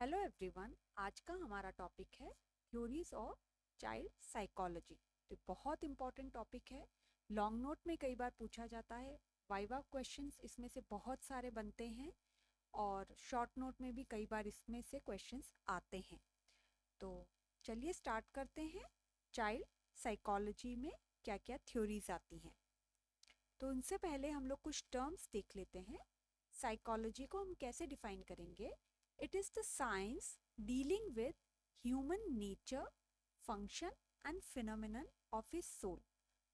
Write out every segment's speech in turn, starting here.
Hello everyone, आज का हमारा टॉपिक है थ्योरीज ऑफ चाइल्ड साइकोलॉजी। तो बहुत इंपॉर्टेंट टॉपिक है। लॉन्ग नोट में कई बार पूछा जाता है, वाइवा क्वेश्चंस इसमें से बहुत सारे बनते हैं और शॉर्ट नोट में भी कई बार इसमें से क्वेश्चंस आते हैं। तो चलिए स्टार्ट करते हैं। चाइल्ड साइकोलॉजी में क्या क्या थ्योरीज आती हैं, तो उनसे पहले हम लोग कुछ टर्म्स देख लेते हैं। साइकोलॉजी को हम कैसे डिफाइन करेंगे? It is the science dealing with human nature, function and phenomenon of his soul.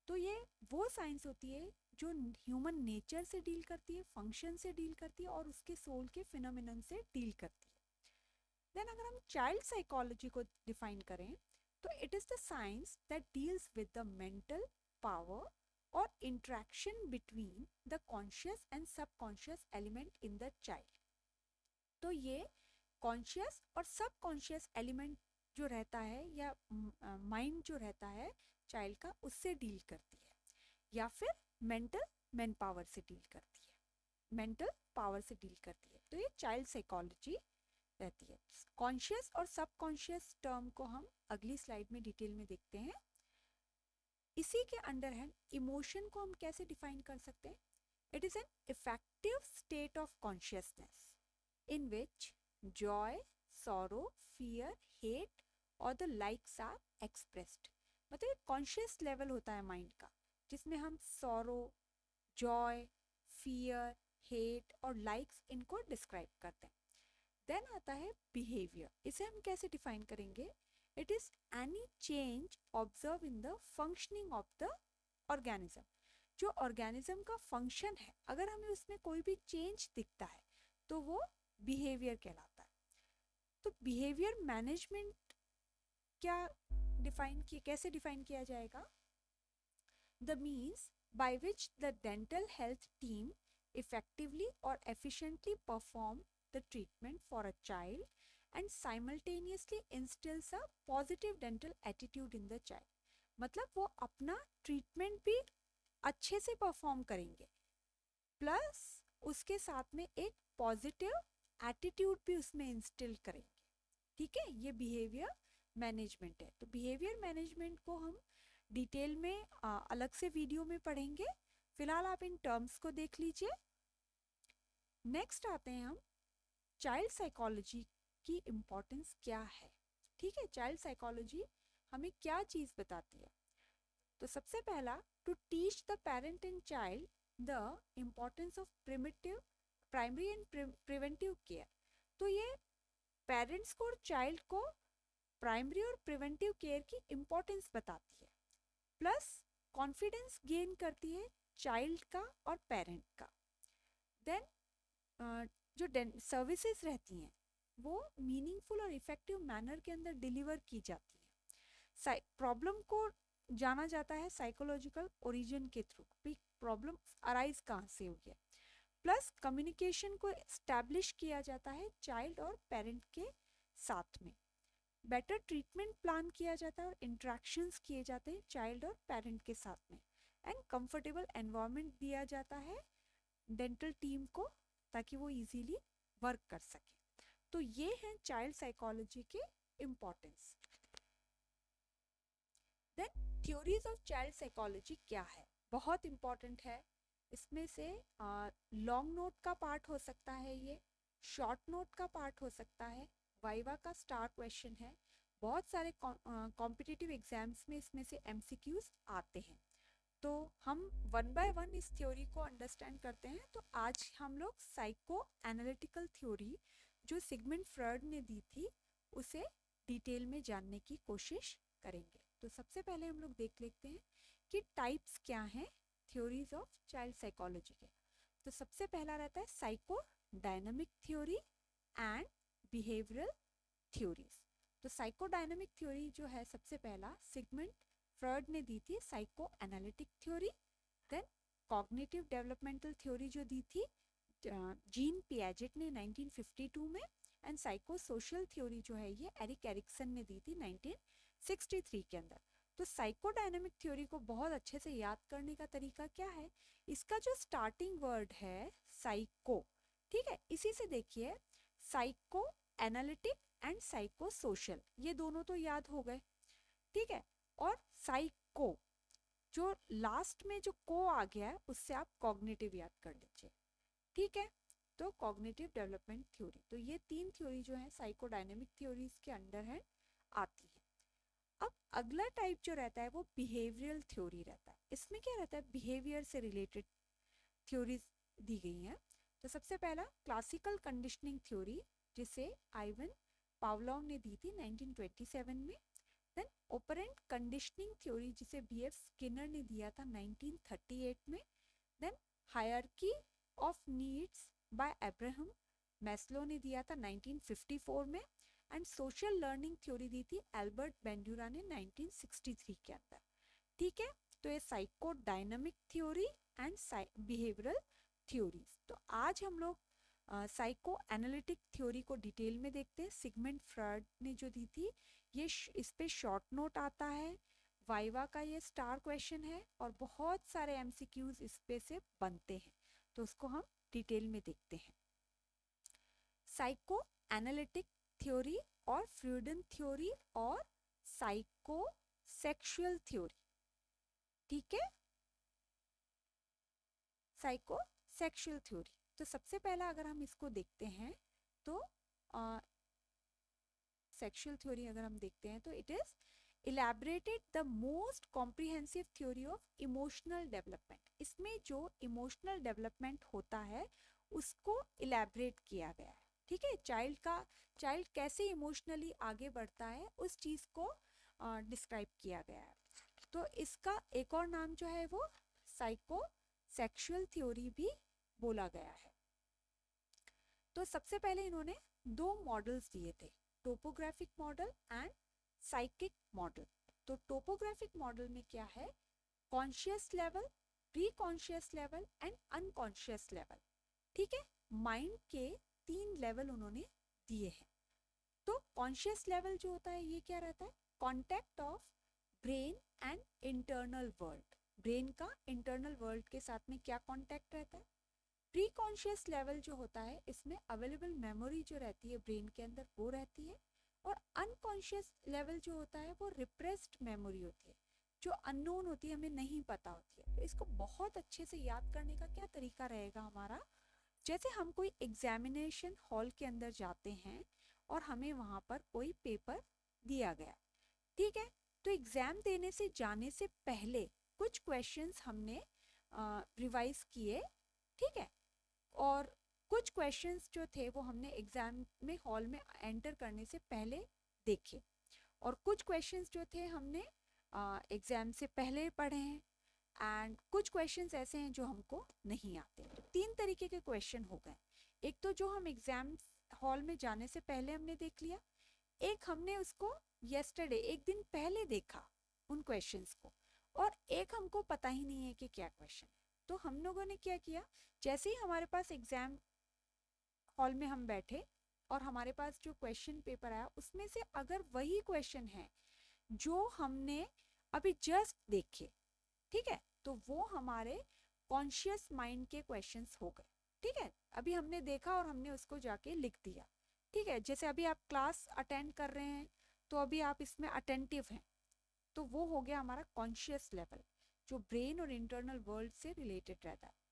तो ये वो साइंस होती है जो ह्यूमन नेचर से डील करती है, फंक्शन से डील करती है और उसके सोल के फिनोमिनन से डील करती है। देन अगर हम चाइल्ड साइकोलॉजी को डिफाइन करें तो it is the science that deals with the mental power और interaction between the conscious and subconscious element in the child. तो ये कॉन्शियस और सबकॉन्शियस एलिमेंट जो रहता है या माइंड जो रहता है चाइल्ड का, उससे डील करती है, या फिर मेंटल मैन पावर से डील करती है, मेंटल पावर से डील करती है। तो ये चाइल्ड साइकोलॉजी रहती है। कॉन्शियस और सबकॉन्शियस टर्म को हम अगली स्लाइड में डिटेल में देखते हैं। इसी के अंडर है इमोशन को हम कैसे डिफाइन कर सकते हैं? It is an effective state of consciousness in which joy, sorrow, fear, hate और the likes are expressed। मतलब एक कॉन्शियस लेवल होता है माइंड का, जिसमें हम सॉरो, जॉय, फियर, हेट और लाइक्स इनको डिस्क्राइब करते हैं। देन आता है बिहेवियर। इसे हम कैसे डिफाइन करेंगे? It is any change observe in the functioning of the organism. जो ऑर्गेनिज्म का फंक्शन है, अगर हमें उसमें कोई भी चेंज दिखता है तो वो बिहेवियर कहलाता है। तो बिहेवियर मैनेजमेंट क्या कैसे डिफाइन किया जाएगा? The means by which the dental health team effectively or efficiently perform the treatment for a child and simultaneously instills a positive dental attitude in the child। मतलब वो अपना ट्रीटमेंट भी अच्छे से परफॉर्म करेंगे, प्लस उसके साथ में एक पॉजिटिव एटीट्यूड भी उसमें इंस्टिल करेंगे। ठीक है, ये बिहेवियर मैनेजमेंट है। तो बिहेवियर मैनेजमेंट को हम डिटेल में अलग से वीडियो में पढ़ेंगे। फिलहाल आप इन टर्म्स को देख लीजिए। नेक्स्ट आते हैं हम चाइल्ड साइकोलॉजी की इम्पोर्टेंस क्या है। ठीक है, चाइल्ड साइकोलॉजी हमें क्या चीज़ बताती है? तो सबसे पहला, to teach the parent and child the importance of primary and preventive care. तो ये पेरेंट्स को और चाइल्ड को प्राइमरी और प्रिवेंटिव केयर की इम्पोर्टेंस बताती है, प्लस कॉन्फिडेंस गेन करती है चाइल्ड का और पेरेंट का। देन जो सर्विसेज रहती हैं वो मीनिंगफुल और इफेक्टिव मैनर के अंदर डिलीवर की जाती है। प्रॉब्लम को जाना जाता है साइकोलॉजिकल ओरिजिन के थ्रू, प्रॉब्लम अराइज कहाँ से हुई है, प्लस कम्युनिकेशन को एस्टैब्लिश किया जाता है चाइल्ड और पेरेंट के साथ में। बेटर ट्रीटमेंट प्लान किया जाता है और इंट्रैक्शंस किए जाते हैं चाइल्ड और पेरेंट के साथ में, एंड कंफर्टेबल एनवायरनमेंट दिया जाता है डेंटल टीम को ताकि वो इजीली वर्क कर सके। तो ये है चाइल्ड साइकोलॉजी के importance. Then theories of child psychology क्या है? बहुत इंपॉर्टेंट है। इसमें से लॉन्ग नोट का पार्ट हो सकता है, ये शॉर्ट नोट का पार्ट हो सकता है, वाइवा का स्टार क्वेश्चन है। बहुत सारे कॉम्पिटिटिव एग्जाम्स में इसमें से एमसीक्यूज आते हैं। तो हम वन बाय वन इस थ्योरी को अंडरस्टैंड करते हैं। तो आज हम लोग साइको एनालिटिकल थ्योरी जो सिगमंड फ्रॉइड ने दी थी उसे डिटेल में जानने की कोशिश करेंगे। तो सबसे पहले हम लोग देख लेते हैं कि टाइप्स क्या हैं थ्योरीज ऑफ चाइल्ड साइकोलॉजी के। तो सबसे पहला रहता है psycho dynamic theory and behavioural theories. तो साइको डायनामिक थ्योरी जो है सबसे पहला सिगमंड फ्रॉइड ने दी थी psycho analytic theory. Then cognitive developmental theory जो दी थी जीन पियाजेट ने 1952 में, एंड साइको सोशल थ्योरी जो है ये एरिक एरिक्सन ने दी थी 1963 के अंदर। तो साइको डायनामिक थ्योरी को बहुत अच्छे से याद करने का तरीका क्या है? इसका जो स्टार्टिंग वर्ड है साइको, ठीक है, इसी से देखिए psycho analytic and psycho social, ये दोनों तो याद हो गए, ठीक है। और साइको, जो लास्ट में जो को आ गया है उससे आप कॉग्निटिव याद कर लीजिए, ठीक है। तो कॉग्निटिव डेवलपमेंट थ्योरी, तो ये तीन थ्योरी जो है साइकोडायनेमिक थ्योरीज के अंडर है, आती है। अब अगला टाइप जो रहता है वो बिहेवियरल थ्योरी रहता है। इसमें क्या रहता है, बिहेवियर से रिलेटेड थ्योरीज दी गई हैं। तो सबसे पहला क्लासिकल कंडीशनिंग थ्योरी, जिसे आइवन पावलोव ने दी थी 1927 में। देन ऑपरेंट कंडीशनिंग थ्योरी, जिसे बीएफ स्किनर ने दिया था 1938 में। Then hierarchy of needs by Abraham Maslow ने दिया था 1954 में। एंड सोशल लर्निंग थ्योरी दी थी एल्बर्ट बेंड्यूरा ने 1963 के अंदर, ठीक है। तो ये psycho dynamic theory and behavioural theories. तो आज हम लोग साइको एनालिटिक थ्योरी को डिटेल में देखते हैं। सिगमंड फ्रॉइड ने जो दी थी, ये इस पे शॉर्ट नोट आता है, वाइवा का ये स्टार क्वेश्चन है, और बहुत सारे एमसीक्यूज इस पे से बनते हैं, तो उसको हम डिटेल में देखते हैं। साइको एनालिटिक थ्योरी और फ्रॉइडियन थ्योरी और साइको सेक्सुअल थ्योरी, ठीक है, साइको सेक्सुअल थ्योरी। तो सबसे पहला अगर हम इसको देखते हैं तो सेक्सुअल थ्योरी अगर हम देखते हैं तो it is elaborated the most comprehensive theory of emotional development. इसमें जो इमोशनल डेवलपमेंट होता है उसको इलैबोरेट किया गया है, ठीक है। चाइल्ड कैसे इमोशनली आगे बढ़ता है उस चीज को डिस्क्राइब किया गया है। तो इसका एक और नाम जो है वो साइको सेक्सुअल थ्योरी भी बोला गया है। तो सबसे पहले इन्होंने दो मॉडल्स दिए थे, topographic model and psychic model. तो टोपोग्राफिक मॉडल में क्या है, conscious level, pre conscious level and unconscious level, ठीक है। माइंड के 3 लेवल उन्होंने दिए हैं। तो कॉन्शियस लेवल जो होता है ये क्या रहता है, contact of brain and internal world. Brain का इंटरनल वर्ल्ड के साथ में क्या कॉन्टेक्ट रहता है। प्री कॉन्शियस लेवल जो होता है इसमें अवेलेबल मेमोरी जो रहती है ब्रेन के अंदर वो रहती है। और अनकॉन्शियस लेवल जो होता है वो रिप्रेस्ड मेमोरी होती है, जो अननोन होती है, हमें नहीं पता होती है। तो इसको बहुत अच्छे से याद करने का क्या तरीका रहेगा हमारा, जैसे हम कोई एग्जामिनेशन हॉल के अंदर जाते हैं और हमें वहाँ पर कोई पेपर दिया गया, ठीक है। तो एग्जाम देने से जाने से पहले कुछ क्वेश्चंस हमने रिवाइज किए, ठीक है। और कुछ क्वेश्चंस जो थे वो हमने एग्जाम में हॉल में एंटर करने से पहले देखे, और कुछ क्वेश्चंस जो थे हमने एग्जाम से पहले पढ़े हैं, एंड कुछ क्वेश्चंस ऐसे हैं जो हमको नहीं आते। तो 3 तरीके के क्वेश्चन हो गए। एक तो जो हम एग्जाम हॉल में जाने से पहले हमने देख लिया, एक हमने उसको यस्टरडे एक दिन पहले देखा उन क्वेश्चंस को, और एक हमको पता ही नहीं है कि क्या क्वेश्चन है। तो हम लोगों ने क्या किया, जैसे ही हमारे पास एग्जाम हॉल में हम बैठे और हमारे पास जो क्वेश्चन पेपर आया उसमें से अगर वही क्वेश्चन है जो हमने अभी जस्ट देखे, ठीक है, तो वो हमारे कॉन्शियस माइंड के क्वेश्चंस हो गए, ठीक है। अभी हमने देखा और हमने उसको जाके लिख दिया, ठीक है। जैसे अभी आप क्लास अटेंड कर रहे हैं तो अभी आप इसमें अटेंटिव हैं, तो वो हो गया हमारा कॉन्शियस लेवल, जो ब्रेन और इंटरनल वर्ल्ड से रिलेटेड रहता है।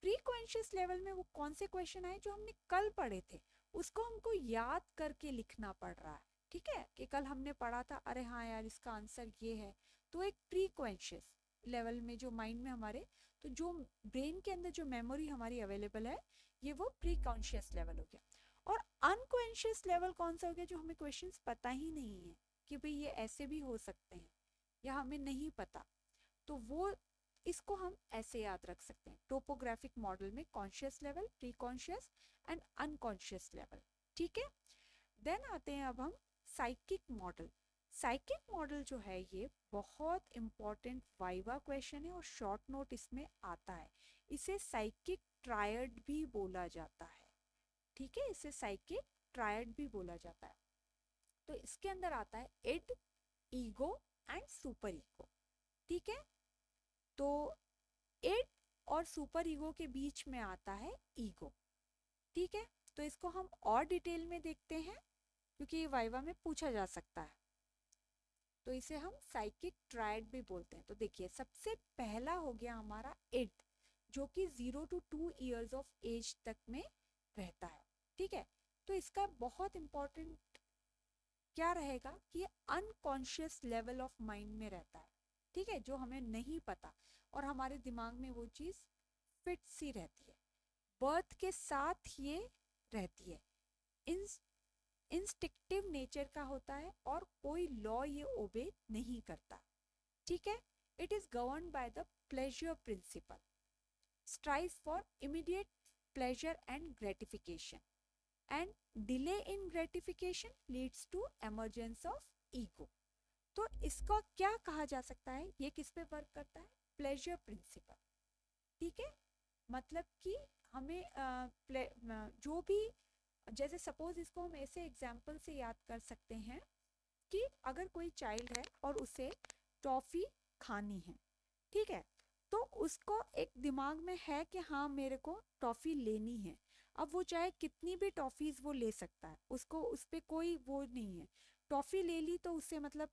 प्री कॉन्शियस लेवल में वो कौन से क्वेश्चन आए जो हमने कल पढ़े थे, उसको हमको याद करके लिखना पड़ रहा है, ठीक है, कि कल हमने पढ़ा था, अरे हाँ यार इसका आंसर ये है। तो एक प्री कॉन्शियस लेवल में जो माइंड में हमारे, तो जो ब्रेन के अंदर जो मेमोरी हमारी अवेलेबल है ये वो प्री कॉन्शियस लेवल हो गया। और अनकॉन्शियस लेवल कौन सा हो गया, जो हमें क्वेश्चंस पता ही नहीं है कि भाई ये ऐसे भी हो सकते हैं या हमें नहीं पता, तो वो इसको हम ऐसे याद रख सकते हैं टोपोग्राफिक मॉडल में, conscious level, pre conscious and unconscious level, ठीक है। देन आते हैं अब हम साइकिक मॉडल। साइकिक मॉडल जो है ये बहुत इंपॉर्टेंट वाइवा क्वेश्चन है और शॉर्ट नोट इसमें आता है। इसे साइकिक ट्रायड भी बोला जाता है, ठीक है, इसे साइकिक ट्रायड भी बोला जाता है। तो इसके अंदर आता है id, ego and super ego, ठीक है। तो इड और सुपर ईगो के बीच में आता है ईगो, ठीक है। तो इसको हम और डिटेल में देखते हैं क्योंकि ये वाइवा में पूछा जा सकता है। तो इसे हम साइकिक ट्रायड भी बोलते हैं। तो देखिए सबसे पहला हो गया हमारा इड, जो कि 0 to 2 years ऑफ एज तक में रहता है। ठीक है, तो इसका बहुत इंपॉर्टेंट क्या रहेगा कि ये अनकॉन्शियस लेवल ऑफ माइंड में रहता है। ठीक है, जो हमें नहीं पता और हमारे दिमाग में वो चीज़ फिट सी रहती है, बर्थ के साथ ये रहती है, इंस्टिक्टिव नेचर का होता है और कोई लॉ ये ओबे नहीं करता। ठीक है, it is govern by the pleasure principle, strive for immediate pleasure and gratification, and delay in gratification leads to emergence of ego. तो इसका क्या कहा जा सकता है, ये किस पे वर्क करता है, प्लेजर प्रिंसिपल। ठीक है, मतलब कि हमें जो भी, जैसे सपोज इसको हम ऐसे एग्जाम्पल से याद कर सकते हैं कि अगर कोई चाइल्ड है और उसे टॉफी खानी है, ठीक है, तो उसको एक दिमाग में है कि हाँ मेरे को टॉफी लेनी है। अब वो चाहे कितनी भी टॉफीज वो ले सकता है, उसको उस पर कोई वो नहीं है, टॉफी ले ली तो उससे मतलब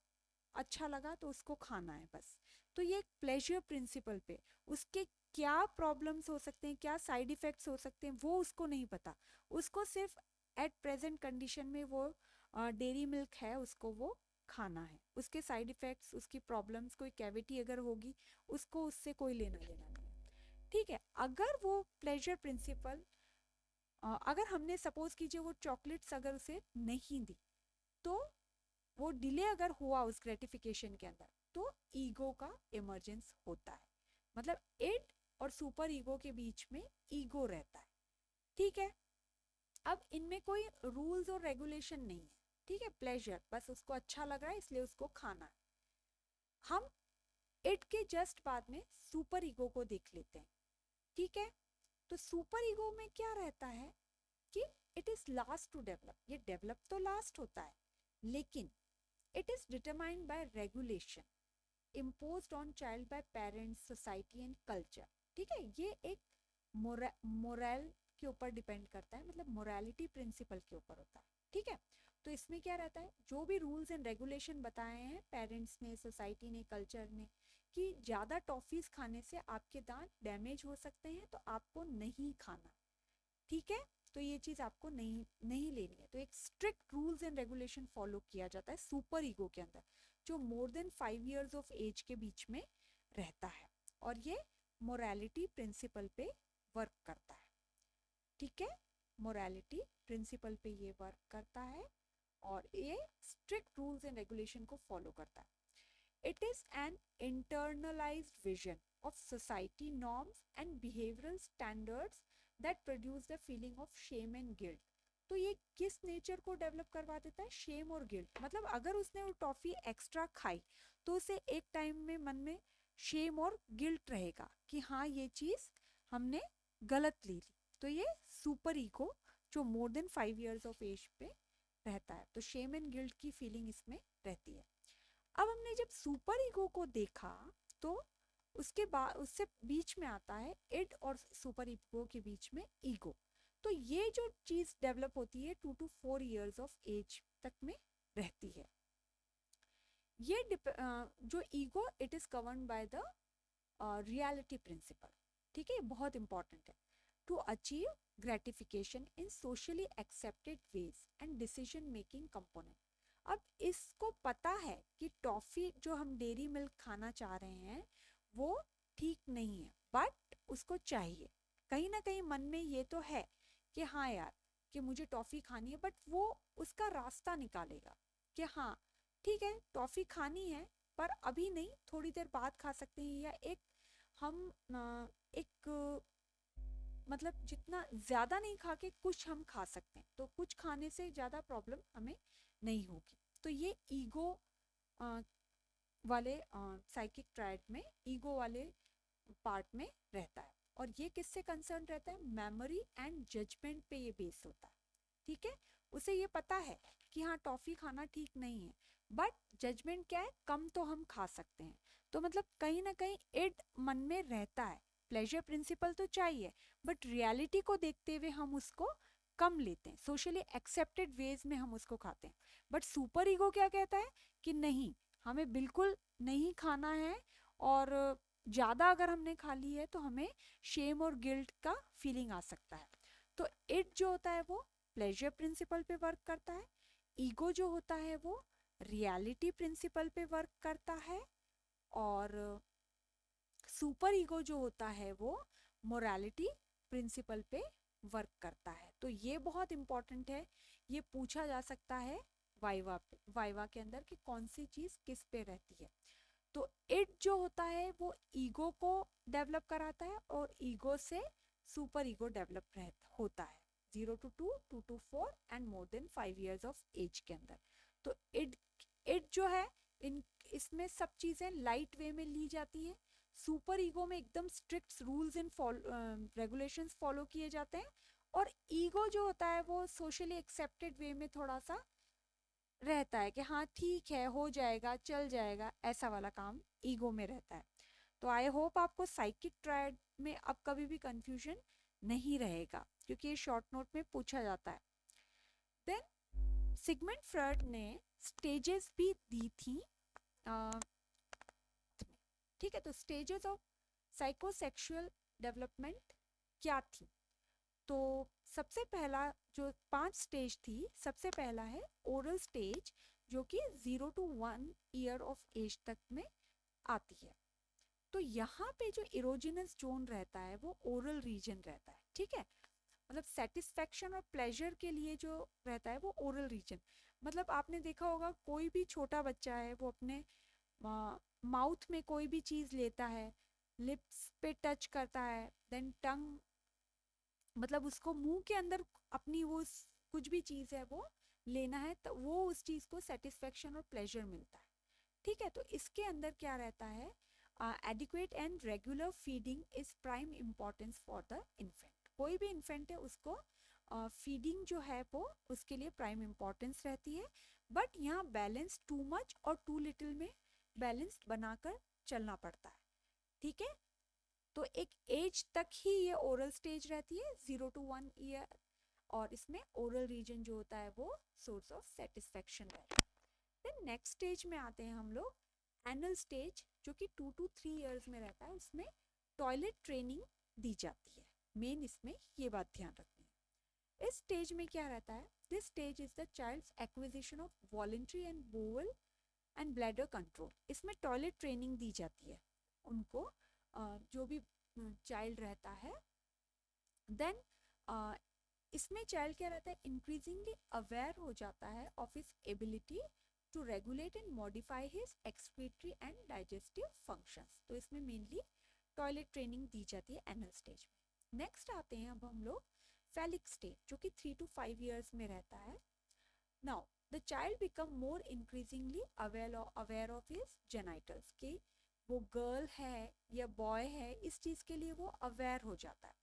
अच्छा लगा तो उसको खाना है बस। तो ये प्लेजर प्रिंसिपल पे उसके क्या प्रॉब्लम्स हो सकते हैं, क्या साइड इफेक्ट्स हो सकते हैं, वो उसको नहीं पता। उसको सिर्फ एट प्रेजेंट कंडीशन में वो डेयरी मिल्क है, उसको वो खाना है। उसके साइड इफेक्ट्स, उसकी प्रॉब्लम्स, कोई कैविटी अगर होगी, उसको उससे कोई लेना देना नहीं है। ठीक है, अगर वो प्लेजर प्रिंसिपल, अगर हमने सपोज कीजिए वो चॉकलेट्स अगर उसे नहीं दी, तो वो डिले अगर हुआ उस ग्रेटिफिकेशन के अंदर, तो ईगो का इमरजेंस होता है। मतलब इट और सुपर ईगो के बीच में ईगो रहता है। ठीक है, अब इनमें कोई रूल्स और रेगुलेशन नहीं है। ठीक है, प्लेजर, बस उसको अच्छा लग रहा है इसलिए उसको खाना है। हम इट के जस्ट बाद में सुपर ईगो को देख लेते हैं। ठीक है, तो सुपर ईगो में क्या रहता है कि it is last to develop, ये डेवलप तो लास्ट होता है, लेकिन it is determined by regulation imposed on child by parents, society and culture। ठीक है, ये एक मोरल के ऊपर डिपेंड करता है, मतलब मोरालिटी प्रिंसिपल के ऊपर होता है। ठीक है, तो इसमें क्या रहता है, जो भी रूल्स एंड रेगुलेशन बताए हैं पेरेंट्स ने, सोसाइटी ने, कल्चर ने, कि ज़्यादा टॉफीज खाने से आपके दांत डैमेज हो सकते हैं तो आपको नहीं खाना। ठीक है, तो ये चीज़ आपको नहीं नहीं लेनी है। तो एक strict rules and regulation follow किया जाता है सुपर ईगो के अंदर, जो more than 5 years of age के बीच में रहता है, और ये मोरालिटी प्रिंसिपल पे वर्क करता है। ठीक है, मोरालिटी प्रिंसिपल पे ये वर्क करता है और ये स्ट्रिक्ट रूल्स एंड रेगुलेशन को फॉलो करता है। It is an internalised vision of society norms and behavioural standards that produce the feeling of shame and guilt. तो ये किस नेचर को डेवलप करवा देता है, शेम और गिल्ट। मतलब अगर उसने वो टॉफी एक्स्ट्रा खाई तो उसे एक टाइम में मन में शेम और गिल्ट रहेगा कि हाँ ये चीज़ हमने गलत ली थी। तो ये सुपर ईगो जो more than 5 years of age पे रहता है, तो शेम एंड गिल्ट की फीलिंग इसमें रहती है। अब हमने जब सुपर ईगो को देखा तो उसके बाद उससे बीच में आता है इड और सुपर ईगो के बीच में ईगो। तो ये जो चीज डेवलप होती है 2 to 4 years ऑफ एज तक में रहती है। ये जो ego, it is govern by the reality principle. ठीक है, बहुत इंपॉर्टेंट है। To achieve gratification in socially accepted ways and decision making component. अब इसको पता है कि टॉफी जो हम डेयरी मिल्क खाना चाह रहे हैं वो ठीक नहीं है, बट उसको चाहिए। कहीं ना कहीं मन में ये तो है कि हाँ यार कि मुझे टॉफी खानी है, बट वो उसका रास्ता निकालेगा कि हाँ ठीक है टॉफी खानी है पर अभी नहीं, थोड़ी देर बाद खा सकते हैं, या एक हम एक मतलब जितना ज़्यादा नहीं खा के कुछ हम खा सकते हैं, तो कुछ खाने से ज़्यादा प्रॉब्लम हमें नहीं होगी। तो ये ईगो वाले साइकिक ट्रायड में ईगो वाले पार्ट में रहता है, और ये किससे कंसर्न रहता है, मेमोरी एंड जजमेंट पे ये बेस होता है। ठीक है, उसे ये पता है कि हाँ टॉफी खाना ठीक नहीं है, बट जजमेंट क्या है, कम तो हम खा सकते हैं। तो मतलब कहीं ना कहीं इड मन में रहता है, प्लेजर प्रिंसिपल तो चाहिए बट रियलिटी को देखते हुए हम उसको कम लेते हैं, सोशली एक्सेप्टेड वेज में हम उसको खाते हैं। बट सुपर ईगो क्या कहता है कि नहीं, हमें बिल्कुल नहीं खाना है, और ज़्यादा अगर हमने खा ली है तो हमें शेम और गिल्ट का फीलिंग आ सकता है। तो इट जो होता है वो प्लेजर प्रिंसिपल पे वर्क करता है, ईगो जो होता है वो रियलिटी प्रिंसिपल पे वर्क करता है, और सुपर ईगो जो होता है वो मोरालिटी प्रिंसिपल पे वर्क करता है। तो ये बहुत इंपॉर्टेंट है, ये पूछा जा सकता है वाइवा के अंदर कि कौन सी चीज़ किस पे रहती है। तो इट जो होता है वो ईगो को डेवलप कराता है, और ईगो से सुपर ईगो डेवलप होता है 0 to 2, 2 to 4 and more than 5 years of age के अंदर। तो इट जो है, इन इसमें सब चीज़ें लाइट वे में ली जाती है। सुपर ईगो में एकदम strict rules and regulations follow किए जाते हैं, और ईगो जो होता है वो सोशली एक्सेप्टेड वे में थोड़ा सा रहता है कि हाँ ठीक है, हो जाएगा, चल जाएगा, ऐसा वाला काम ईगो में रहता है। तो आई होप आपको साइकिक ट्रायड में अब कभी भी कंफ्यूजन नहीं रहेगा, क्योंकि ये शॉर्ट नोट में पूछा जाता है। देन सिगमंड फ्रॉइड ने स्टेजेस भी दी थी, ठीक है। तो स्टेजेस ऑफ साइकोसेक्सुअल डेवलपमेंट क्या थी? तो सबसे पहला जो 5 स्टेज थी, सबसे पहला है ओरल स्टेज, जो कि 0 to 1 year ऑफ एज तक में आती है। तो यहाँ पे जो इरोजिनस जोन रहता है वो ओरल रीजन रहता है, ठीक है। मतलब सेटिस्फेक्शन और प्लेजर के लिए जो रहता है वो ओरल रीजन। मतलब आपने देखा होगा कोई भी छोटा बच्चा है वो अपने माउथ में कोई भी चीज़ लेता है, लिप्स पे टच करता है, देन टंग, मतलब उसको मुंह के अंदर अपनी वो कुछ भी चीज़ है वो लेना है, तो वो उस चीज़ को सेटिस्फेक्शन और प्लेजर मिलता है, ठीक है। तो इसके अंदर क्या रहता है, adequate and regular feeding is prime importance for the infant. कोई भी इन्फेंट है उसको फीडिंग जो है वो उसके लिए प्राइम इम्पोर्टेंस रहती है। बट यहाँ बैलेंस टू मच और टू लिटिल में बैलेंस बनाकर चलना पड़ता है, ठीक है। तो एक एज तक ही ये ओरल स्टेज रहती है 0 to 1 year, और इसमें ओरल रीजन जो होता है वो सोर्स ऑफ सेटिस्फेक्शन रहता है। देन नेक्स्ट स्टेज में आते हैं हम लोग, एनल स्टेज, जो कि 2 to 3 years में रहता है। उसमें टॉयलेट ट्रेनिंग दी जाती है, मेन इसमें ये बात ध्यान रखनी है। इस स्टेज में क्या रहता है, this stage is the child's acquisition of voluntary and bowel and bladder control. इसमें टॉयलेट ट्रेनिंग दी जाती है उनको, जो भी चाइल्ड रहता है। देन इसमें चाइल्ड क्या रहता है, इंक्रीजिंगली अवेयर हो जाता है of his ability to regulate and modify his excretory and digestive functions. तो इसमें मेनली टॉयलेट ट्रेनिंग दी जाती है एनल स्टेज में। नेक्स्ट आते हैं अब हम लोग फेलिक स्टेज, जो कि 3 to 5 years में रहता है। Now the child become more increasingly aware of his genitals, कि वो गर्ल है या बॉय है, इस चीज़ के लिए वो अवेयर हो जाता है।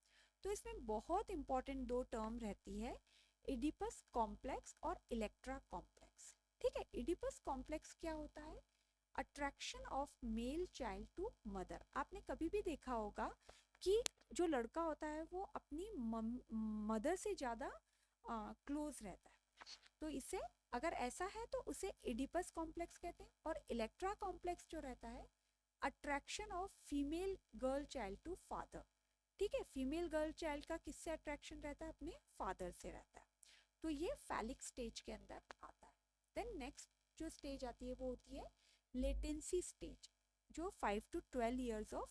तो इसमें बहुत इंपॉर्टेंट 2 टर्म रहती है, इडिपस कॉम्प्लेक्स और इलेक्ट्रा कॉम्प्लेक्स, ठीक है। इडिपस कॉम्प्लेक्स क्या होता है, attraction of male child to mother. आपने कभी भी देखा होगा कि जो लड़का होता है वो अपनी मदर से ज़्यादा क्लोज रहता है। तो इसे अगर ऐसा है तो उसे इडिपस कॉम्प्लेक्स कहते हैं। और इलेक्ट्रा कॉम्प्लेक्स जो रहता है, attraction of female girl child to father, ठीक है। फीमेल गर्ल चाइल्ड का किससे अट्रैक्शन रहता है, अपने फादर से रहता है। तो ये फैलिक स्टेज के अंदर आता है। देन नेक्स्ट जो स्टेज आती है वो होती है लेटेंसी स्टेज, जो 5 to 12 years ऑफ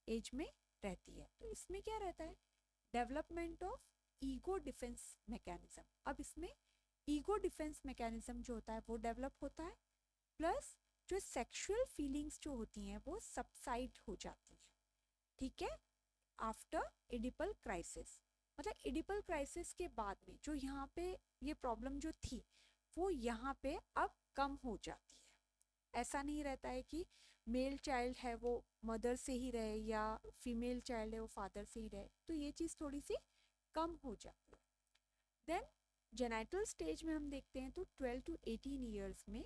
एज में रहती है। तो इसमें क्या रहता है, development of ego defence mechanism. अब इसमें ईगो डिफेंस मैकेनिज्म जो होता है वो डेवलप होता है, प्लस जो सेक्सुअल फीलिंग्स जो होती हैं वो सबसाइड हो जाती हैं, ठीक है, आफ्टर एडिपल क्राइसिस। मतलब एडिपल क्राइसिस के बाद में जो यहाँ पे ये प्रॉब्लम जो थी वो यहाँ पे अब कम हो जाती है। ऐसा नहीं रहता है कि मेल चाइल्ड है वो मदर से ही रहे या फीमेल चाइल्ड है वो फादर से ही रहे, तो ये चीज़ थोड़ी सी कम हो जाती है। देन जेनाइटल स्टेज में हम देखते हैं तो 12 to 18 years में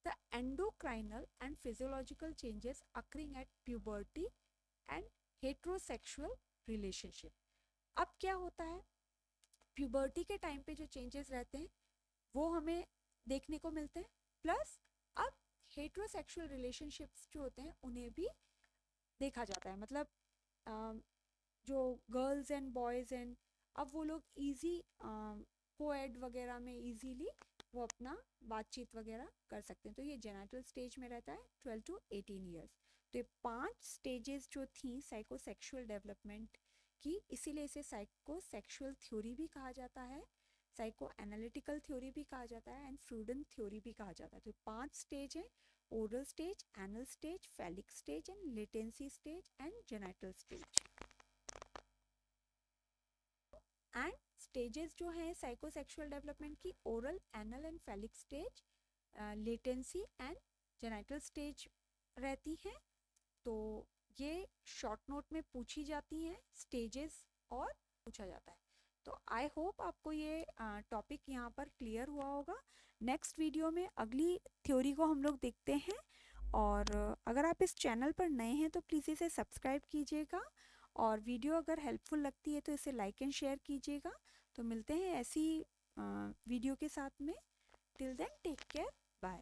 the endocrinal and physiological changes occurring at puberty and heterosexual relationship। अब क्या होता है, प्यूबर्टी के टाइम पे जो चेंजेस रहते हैं वो हमें देखने को मिलते हैं। प्लस अब हेट्रोसेक्सुअल रिलेशनशिप्स जो होते हैं उन्हें भी देखा जाता है, मतलब जो गर्ल्स एंड बॉयज़ एंड अब वो लोग ईजी कोएड वगैरह में इजीली वो अपना बातचीत वगैरह कर सकते हैं। तो ये जेनिटल स्टेज में रहता है 12 to 18 ईयर्स। तो ये 5 स्टेजेस जो थी साइकोसेक्सुअल डेवलपमेंट की, इसीलिए इसे साइकोसेक्सुअल थ्योरी भी कहा जाता है, साइको एनालिटिकल थ्योरी भी कहा जाता है एंड फ्रूडन थ्योरी भी कहा जाता है। तो 5 स्टेज है: oral stage, anal stage, phallic stage and latency stage and genital stage. And stages जो हैं साइकोसेक्सुअल डेवलपमेंट की, oral, anal and phallic stage, latency and genital stage रहती हैं। तो ये शॉर्ट नोट में पूछी जाती हैं स्टेजेस और पूछा जाता है। तो आई होप आपको ये टॉपिक यहाँ पर क्लियर हुआ होगा। नेक्स्ट वीडियो में अगली थ्योरी को हम लोग देखते हैं। और अगर आप इस चैनल पर नए हैं तो प्लीज़ इसे सब्सक्राइब कीजिएगा, और वीडियो अगर हेल्पफुल लगती है तो इसे लाइक एंड शेयर कीजिएगा। तो मिलते हैं ऐसी वीडियो के साथ में। Till then take care, bye.